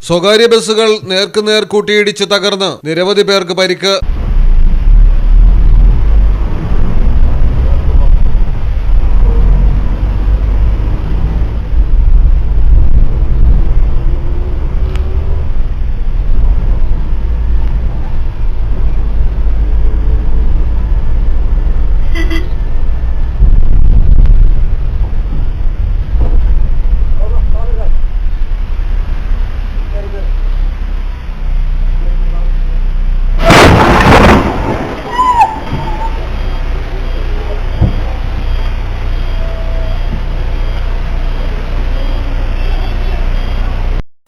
സ്വകാര്യ ബസ്സുകൾ നേർക്കുനേർ കൂട്ടിയിടിച്ച് തകർന്ന് നിരവധി പേർക്ക് പരിക്ക്.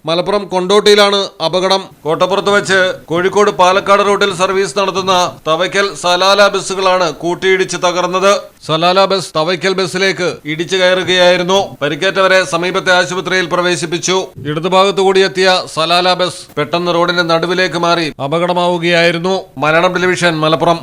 മലപ്പുറം കൊണ്ടോട്ടിയിലാണ് അപകടം. കോട്ടപ്പുറത്ത് വെച്ച് കോഴിക്കോട് പാലക്കാട് റൂട്ടിൽ സർവീസ് നടത്തുന്ന തവയ്ക്കൽ സലാല ബസ്സുകളാണ് കൂട്ടിയിടിച്ച് തകർന്നത്. സലാല ബസ് തവയ്ക്കൽ ബസ്സിലേക്ക് ഇടിച്ചു കയറുകയായിരുന്നു. പരിക്കേറ്റവരെ സമീപത്തെ ആശുപത്രിയിൽ പ്രവേശിപ്പിച്ചു. ഇടതുഭാഗത്തുകൂടി എത്തിയ സലാല ബസ് പെട്ടെന്ന് റോഡിന്റെ നടുവിലേക്ക് മാറി അപകടമാവുകയായിരുന്നു. മലയാളം ടെലിവിഷൻ മലപ്പുറം.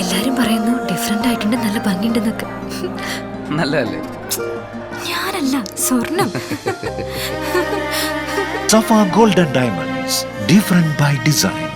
എല്ലാരും പറയുന്നു ഡിഫറെന്റ് ആയിട്ടുണ്ട്, നല്ല ഭംഗിയുണ്ടെന്നൊക്കെ. നല്ലതല്ലേ? ഞാനല്ല, സ്വർണം. Safa Golden Diamonds, different by design.